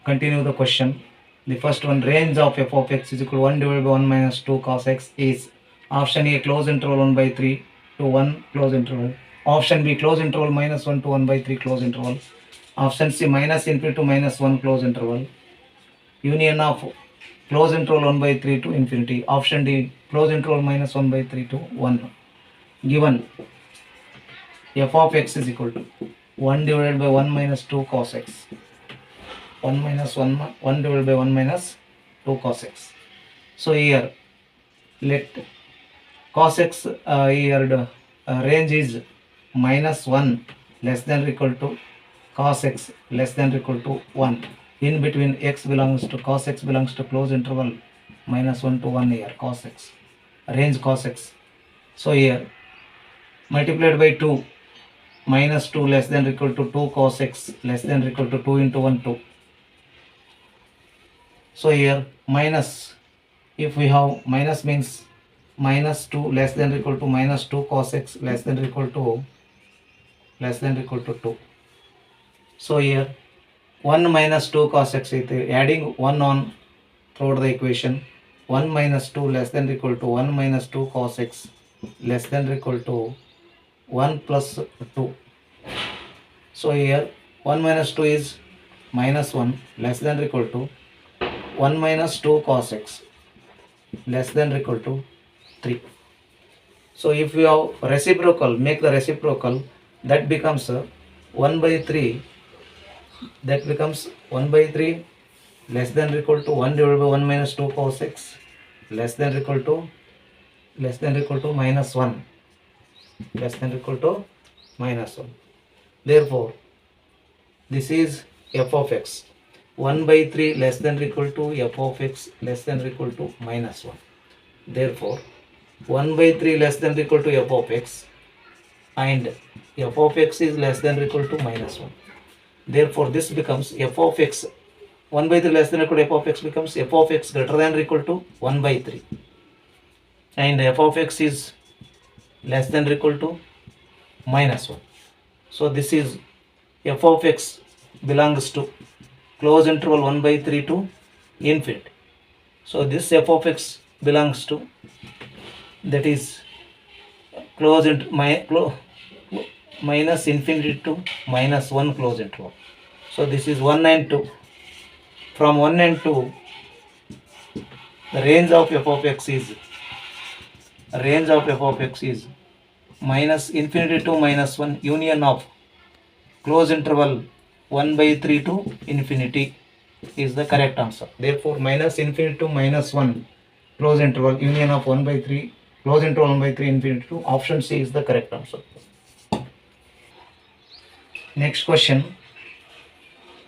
continue the question. The first one, range of f of x is equal to 1 divided by 1 minus 2 cos x is option A close interval 1 by 3 to 1 close interval, option B close interval minus 1 to 1 by 3 close interval, option C minus infinity to minus 1 close interval, union of close interval 1 by 3 to infinity, option D close interval minus 1 by 3 to 1. Given f of x is equal to 1 divided by 1 minus 2 cos x, 1 divided by 1 minus 2 cos x. So here let cos x range is minus 1 less than or equal to cos x less than or equal to 1. In between x belongs to cos x belongs to close interval minus 1 to 1 here, cos x, range cos x. So here multiplied by 2, minus 2 less than or equal to 2 cos x less than or equal to 2 into 1, 2. So here minus, if we have minus means minus 2 less than or equal to minus 2 cos x less than or equal to 2. So here 1 minus 2 cos x, adding 1 on throughout the equation, 1 minus 2 less than or equal to 1 minus 2 cos x less than or equal to 1 plus 2. So here 1 minus 2 is minus 1 less than or equal to 1 minus 2 cos x less than or equal to 3. So if you have reciprocal, make the reciprocal, that becomes 1 by 3, that becomes 1 by 3 less than or equal to 1 divided by 1 minus 2 cos x less than or equal to minus 1, less than or equal to minus 1. Therefore this is f of x, 1 by 3 less than or equal to f of x less than or equal to minus 1. Therefore 1 by 3 less than or equal to f of x and f of x is less than or equal to minus 1. Therefore this becomes f of x, 1 by 3 less than or equal to f of x becomes f of x greater than or equal to 1 by 3 and f of x is less than or equal to minus 1. So this is f of x belongs to close interval 1 by 3 to infinity. So this f of x belongs to, that is minus infinity to minus 1 close interval. So this is 1 and 2. From 1 and 2, the range of f of x is minus infinity to minus 1, union of close interval 1 by 3 to infinity is the correct answer. Therefore minus infinity to minus 1 close interval, union of 1 by 3, close interval 1 by 3 infinity to, option C is the correct answer. Next question,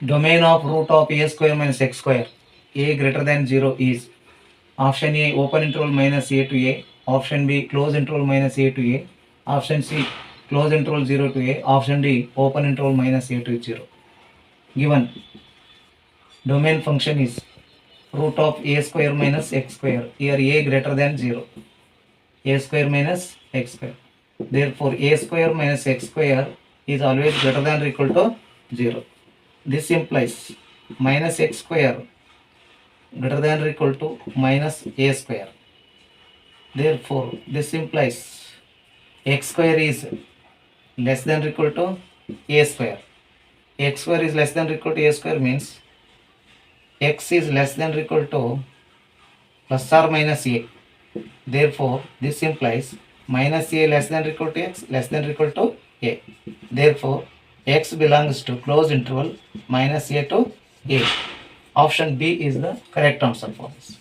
domain of root of a square minus x square, a greater than 0 is option A open interval minus a to a, option B close interval minus a to a, option C close interval 0 to a, option D open interval minus a to 0. Given domain function is root of a square minus x square, here a greater than 0, a square minus x square. Therefore a square minus x square is always greater than or equal to 0. This implies minus x square greater than or equal to minus a square. Therefore this implies x square is less than or equal to a square. X square is less than or equal to a square means x is less than or equal to plus or minus a. Therefore this implies minus a less than or equal to x less than or equal to a. Therefore x belongs to close interval minus a to a. Option B is the correct answer for this.